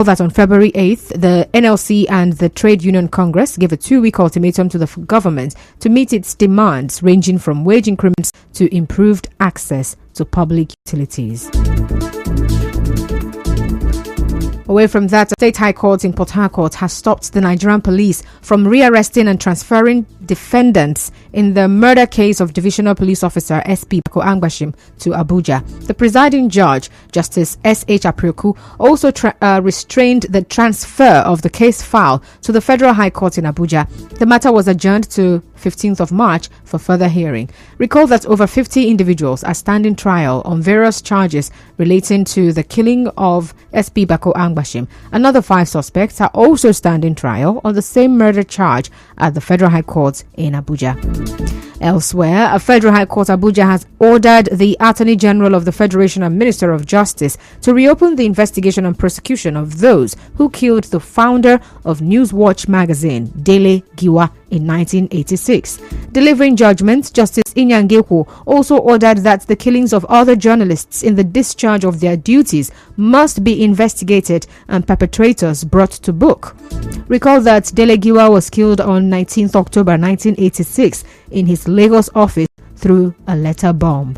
That on February 8th, the NLC and the Trade Union Congress gave a 2-week ultimatum to the government to meet its demands, ranging from wage increments to improved access to public utilities. Away from that, the State High Court in Port Harcourt has stopped the Nigerian police from rearresting and transferring defendants in the murder case of Divisional Police Officer SP Bako Angbashim to Abuja. The presiding judge, Justice S.H. Aprioku, also restrained the transfer of the case file to the Federal High Court in Abuja. The matter was adjourned to 15th of March for further hearing. Recall that over 50 individuals are standing trial on various charges relating to the killing of SP Bako Angbashim. Another 5 suspects are also standing trial on the same murder charge at the Federal High Court in Abuja. Elsewhere, a Federal High Court Abuja has ordered the Attorney General of the Federation and Minister of Justice to reopen the investigation and prosecution of those who killed the founder of Newswatch magazine, Dele Giwa, in 1986. Delivering judgment, Justice Inyangeku also ordered that the killings of other journalists in the discharge of their duties must be investigated and perpetrators brought to book. Recall that Dele Giwa was killed on 19th October 1986 in his Lagos office through a letter bomb.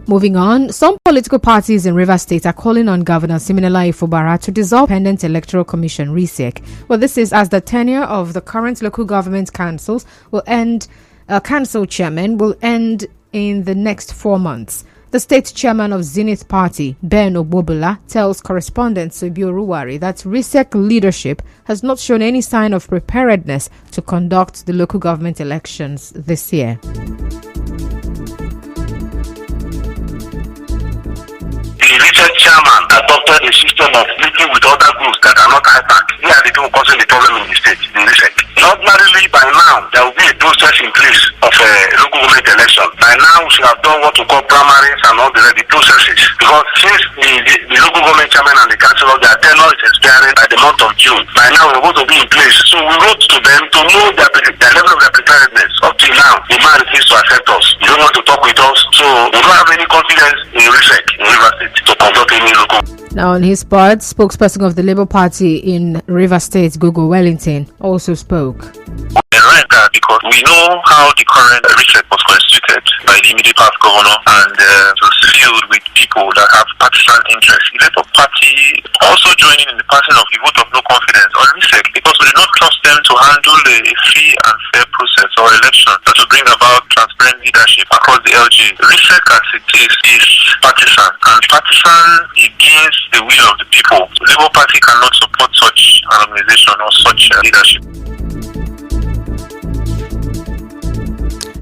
Moving on, some political parties in Rivers State are calling on Governor Siminala Ifubara to dissolve Independent Electoral Commission (RISEC). Well, this is as the tenure of the current local government councils will end. Council chairman will end in the next 4 months. The state chairman of Zenith Party, Ben Ogbobula, tells correspondent Subio Ruwari that RISEC leadership has not shown any sign of preparedness to conduct the local government elections this year. The RISEC chairman adopted a system of meeting with other groups that are not IPAC. They are the people causing the problem in the state, the RISEC. Ordinarily, by now, there will be a process in place of a local government election. By now, we should have done what we call primaries and all the ready processes. Because since the local government chairman and the councillor, their tenure is expiring by the month of June. By now, we're going to be in place. So we wrote to them to know their level of their preparedness. Up till now, the man refused to accept us. He don't want to talk with us. So we don't have any confidence in RISEC, in Rivers State, to conduct any local. Now, on his part, spokesperson of the Labour Party in Rivers State, Gogo Wellington, also spoke. Because we know how the current RISEC was constituted by the immediate past governor and was filled with people that have partisan interests. The Labour Party also joining in the passing of the vote of no confidence on RISEC because we did not trust them to handle a free and fair process or election that will bring about transparent leadership across the LG. RISEC as it is partisan, and partisan against the will of the people. The Labour Party cannot support such an organization or such leadership.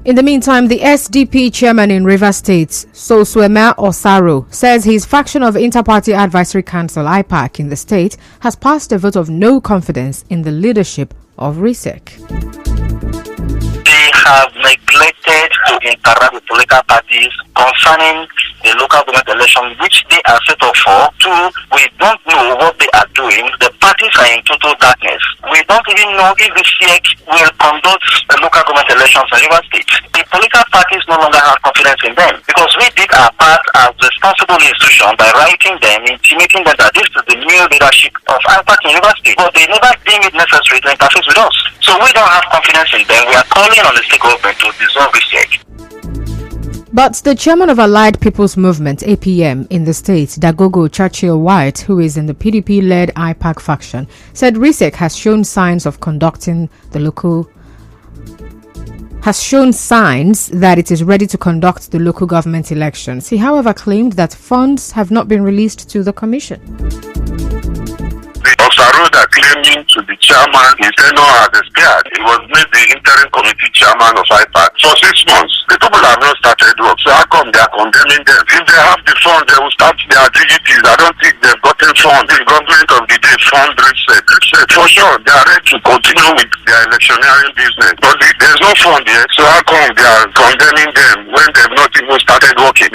In the meantime, the SDP chairman in Rivers State, Soswema Osaro, says his faction of Inter-Party Advisory Council, IPAC, in the state has passed a vote of no confidence in the leadership of RISEC. They have neglected to interact with political parties concerning the local government election, which they are set up for. 2, we don't know what they are doing. The parties are in total darkness. We don't even know if the CX will conduct the local government elections in Rivers State. The political parties no longer have confidence in them because we did our part as responsible institution by writing them, intimating them that this is the new leadership of IPAC in Rivers State, but they never deem it necessary to interface with us. So we don't have confidence in them. We are calling on the state government to dissolve RISEC. But the chairman of Allied People's Movement, APM, in the state, Dagogo Churchill White, who is in the PDP-led IPAC faction, said RISEC has shown signs of conducting the local has shown signs that it is ready to conduct the local government elections. He, however, claimed that funds have not been released to the commission. Osaroda claiming to the chairman his tenure has expired. He was made the interim committee chairman of IPAC for 6 months. The people have not started work, so how come they are condemning them? If they have the funds, they will start their activities. I don't think they've gotten funds. The government of the day fund RISEC. For sure, they are ready to continue with their electioneering business. But there's no fund yet, so how come they are condemning them when they've not even started working?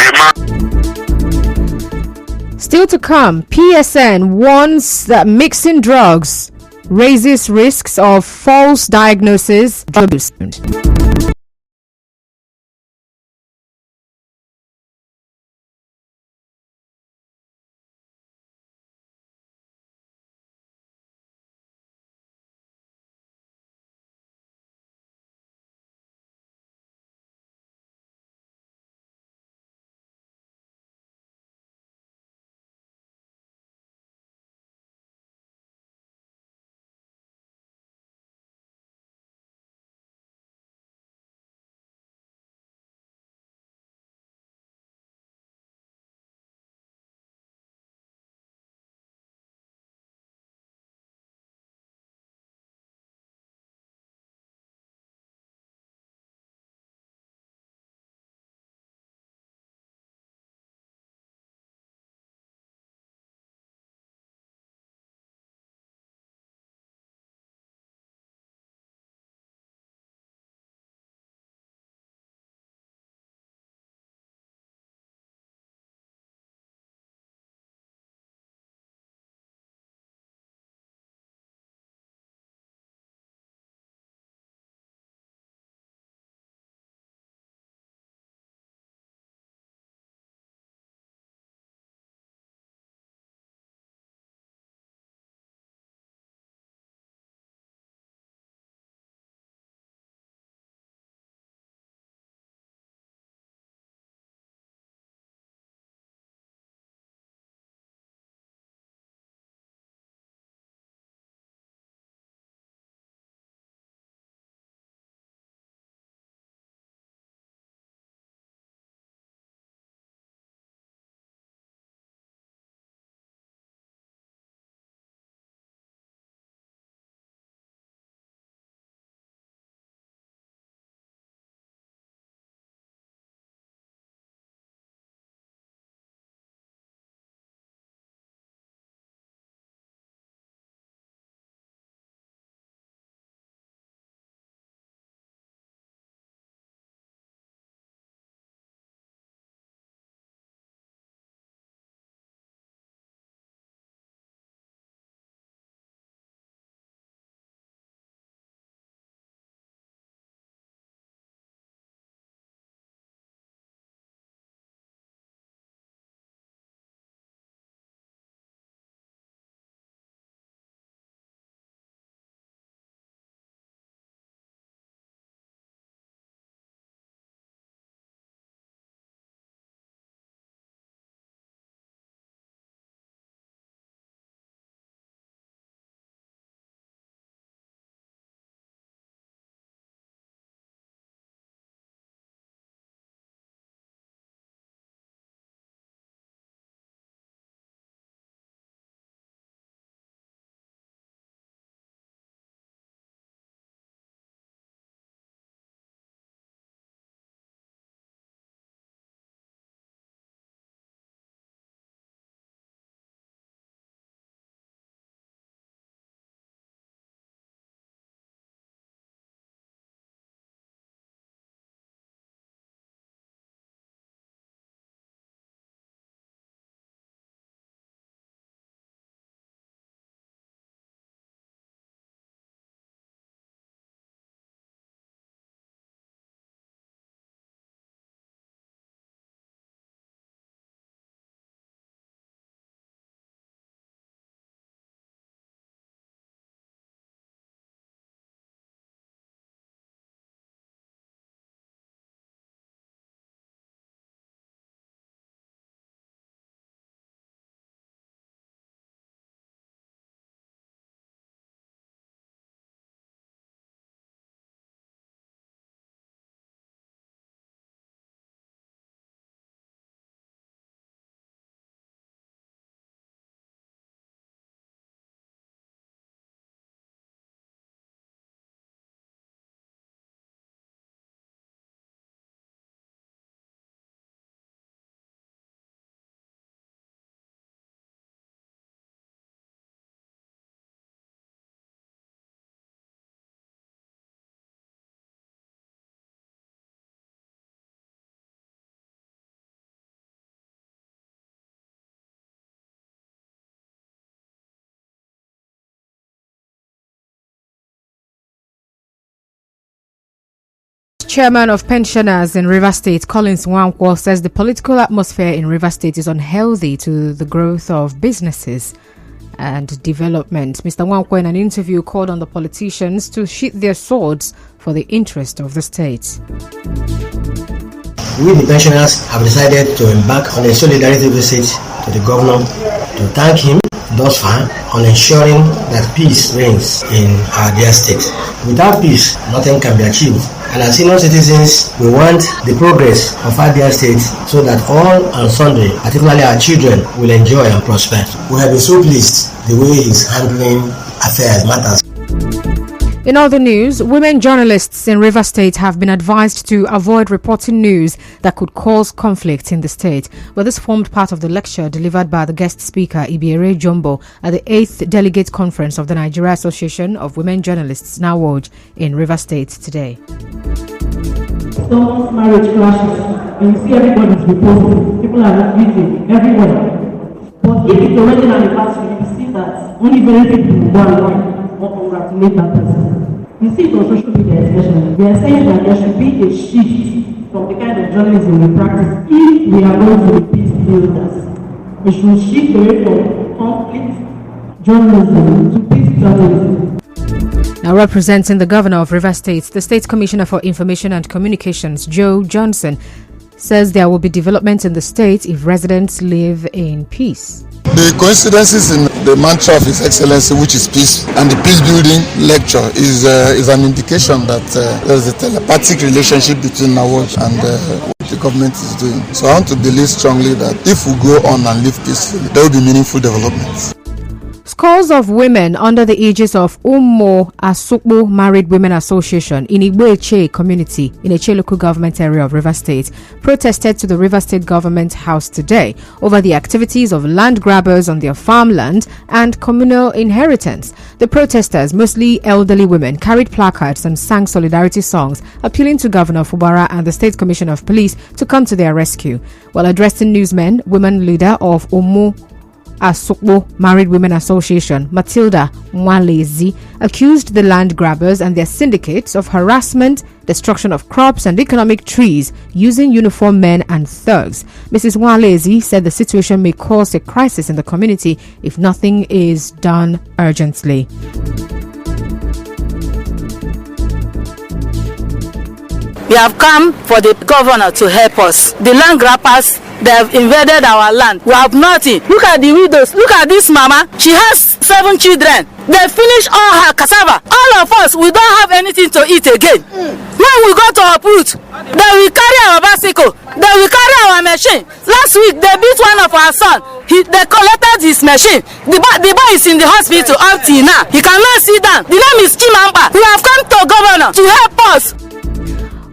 Still to come, PSN warns that mixing drugs raises risks of false diagnosis. Chairman of Pensioners in Rivers State, Collins Nwankwo, says the political atmosphere in Rivers State is unhealthy to the growth of businesses and development. Mr. Nwankwo, in an interview, called on the politicians to sheath their swords for the interest of the state. We, the pensioners, have decided to embark on a solidarity visit to the governor to thank him thus far on ensuring that peace reigns in our dear state. Without peace, nothing can be achieved. And as senior citizens, we want the progress of our dear state so that all and sundry, particularly our children, will enjoy and prosper. We have been so pleased the way he's handling matters. In other news, women journalists in Rivers State have been advised to avoid reporting news that could cause conflict in the state. Well, this formed part of the lecture delivered by the guest speaker, Ibiere Jumbo, at the 8th Delegate Conference of the Nigeria Association of Women Journalists, NAWOJ, in Rivers State today. Someone's marriage clashes, and you see everybody's reposting. People are reading everywhere. But if it's already an anniversary, you see that only very people go online or congratulate that person. You see it on social media especially. They are saying that there should be a shift from the kind of journalism we practice if we are going to be peace builders. We should shift away from conflict journalism to peace journalism. Now, representing the governor of Rivers State, the State Commissioner for Information and Communications, Joe Johnson, says there will be development in the state if residents live in peace. The coincidences in the mantra of His Excellency, which is peace, and the peace building lecture is an indication that there is a telepathic relationship between NAWOJ and what the government is doing. So I want to believe strongly that if we go on and live peacefully, there will be meaningful developments. Scores of women under the aegis of Umo Asukbo Married Women Association in Igbo community in Eche local government area of Rivers State protested to the Rivers State Government House today over the activities of land grabbers on their farmland and communal inheritance. The protesters, mostly elderly women, carried placards and sang solidarity songs appealing to Governor Fubara and the State Commissioner of Police to come to their rescue. While addressing newsmen, women leader of Umo Asukbo Married Women Association, Matilda Mwalezi, accused the land grabbers and their syndicates of harassment, destruction of crops and economic trees using uniformed men and thugs. Mrs. Mwalezi said the situation may cause a crisis in the community if nothing is done urgently. We have come for the governor to help us. The land grabbers, they have invaded our land. We have nothing. Look at the widows. Look at this mama. She has 7 children. They finish all her cassava. All of us, we don't have anything to eat again. When we go to uproot, they will carry our bicycle. They will carry our machine. Last week, they beat one of our sons. They collected his machine. The boy is in the hospital up till now. He cannot sit down. The name is Chimamba. We have come to governor to help us.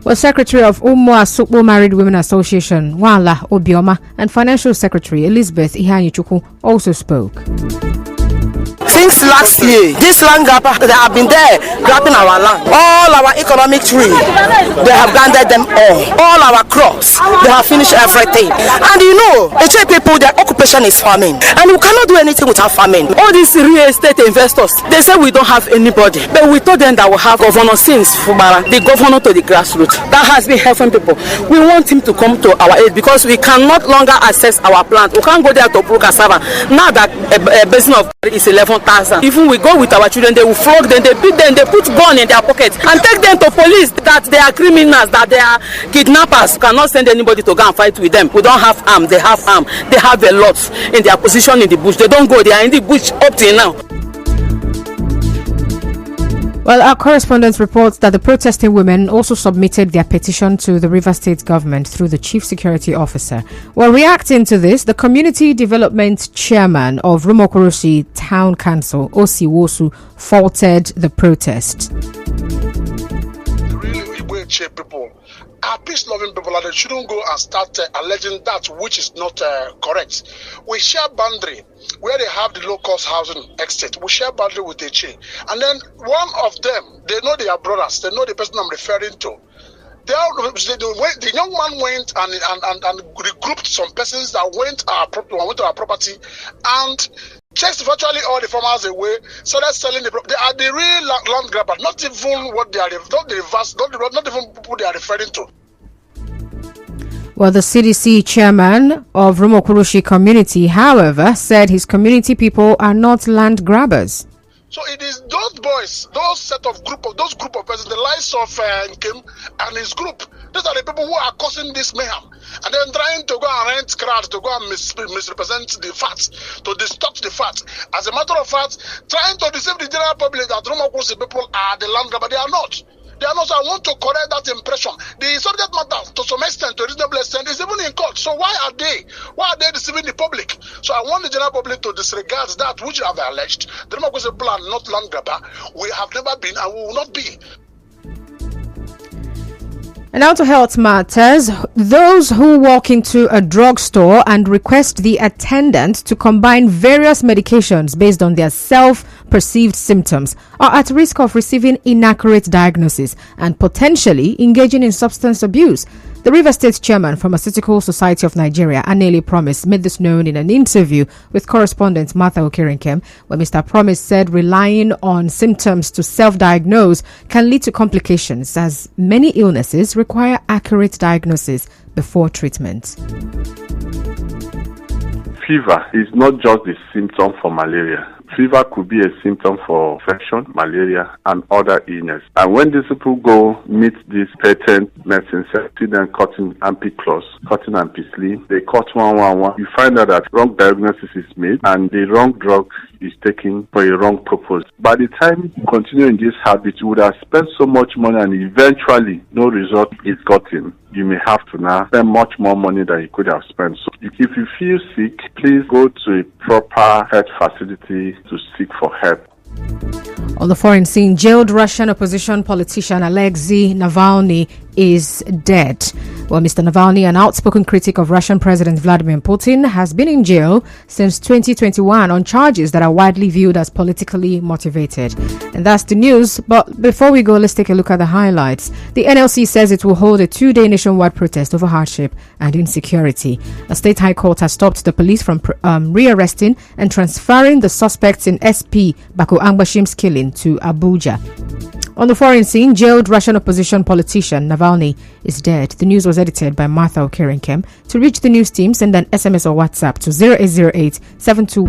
Well, Secretary of Umo Asukbo Married Women Association, Wala Obioma, and Financial Secretary Elizabeth Ihanyuchukwu also spoke. Since last year, this land grabber, they have been there grabbing our land. All our economic trees, they have granted them all. All our crops, they have finished everything. And you know, the Eche people, their occupation is farming. And we cannot do anything without farming. All these real estate investors, they say we don't have anybody. But we told them that we have Governor Sims Fubara, the governor to the grassroots. That has been helping people. We want him to come to our aid because we cannot longer access our plant. We can't go there to pull cassava. Now that a business of is 11,000. Even we go with our children, they will flog them, they beat them, they put gun in their pockets and take them to police that they are criminals, that they are kidnappers. We cannot send anybody to go and fight with them. We don't have arm, they have arm. They have a lot in their position in the bush. They don't go, they are in the bush up till now. Well, our correspondent reports that the protesting women also submitted their petition to the Rivers State government through the Chief Security Officer. Well, reacting to this, the Community Development Chairman of Rumokorosi Town Council, Osi Wosu, faulted the protest. Really, Igbo people are peace-loving people, and they shouldn't go and start alleging that which is not correct. We share boundary where they have the low-cost housing estate. We share boundary with Eche. And then one of them, they know they are brothers. They know the person I'm referring to. The young man went and regrouped some persons that went to our property, and chased virtually all the farmers away, started selling the property. They are the real land grabbers, not even what they are, not the reverse, not even people they are referring to. Well, the CDC chairman of Rumokurushi community, however, said his community people are not land grabbers. So it is those boys, those group of persons, the likes of Kim and his group. Those are the people who are causing this mayhem, and then trying to go and rent crowds to go and misrepresent the facts, to distort the facts. As a matter of fact, trying to deceive the general public that Rumokurushi people are the land grabbers. They are not. They are not. So I want to correct that impression. The subject matter, to some extent, to a reasonable extent, is even in court. So why are they deceiving the public? So I want the general public to disregard that which you have alleged. The Democracy plan, not land grabber. We have never been and we will not be. And now to health matters. Those who walk into a drugstore and request the attendant to combine various medications based on their self-perceived symptoms are at risk of receiving inaccurate diagnosis and potentially engaging in substance abuse. The Rivers State Chairman, Pharmaceutical Society of Nigeria, Anele Promise, made this known in an interview with correspondent Martha Okerenkem, where Mr. Promise said relying on symptoms to self-diagnose can lead to complications, as many illnesses require accurate diagnosis before treatment. Fever is not just the symptom for malaria. Fever could be a symptom for infection, malaria, and other illness. And when these people go meet these patent medicines, see them cutting ampiclos, cutting ampicillin, they cut 111. You find out that wrong diagnosis is made and the wrong drug is taken for a wrong purpose. By the time you continue in this habit, you would have spent so much money and eventually no result is gotten. You may have to now spend much more money than you could have spent. So if you feel sick, please go to a proper health facility to seek for help. On the foreign scene, jailed Russian opposition politician Alexei Navalny is dead. Well, Mr. Navalny, an outspoken critic of Russian President Vladimir Putin, has been in jail since 2021 on charges that are widely viewed as politically motivated. And that's the news. But before we go, let's take a look at the highlights. The NLC says it will hold a 2-day nationwide protest over hardship and insecurity. A state high court has stopped the police from rearresting and transferring the suspects in SP Bako Angbashim's killing to Abuja. On the foreign scene, jailed Russian opposition politician Navalny is dead. The news was edited by Martha Okerenkem. To reach the news team, send an SMS or WhatsApp to 0808 72.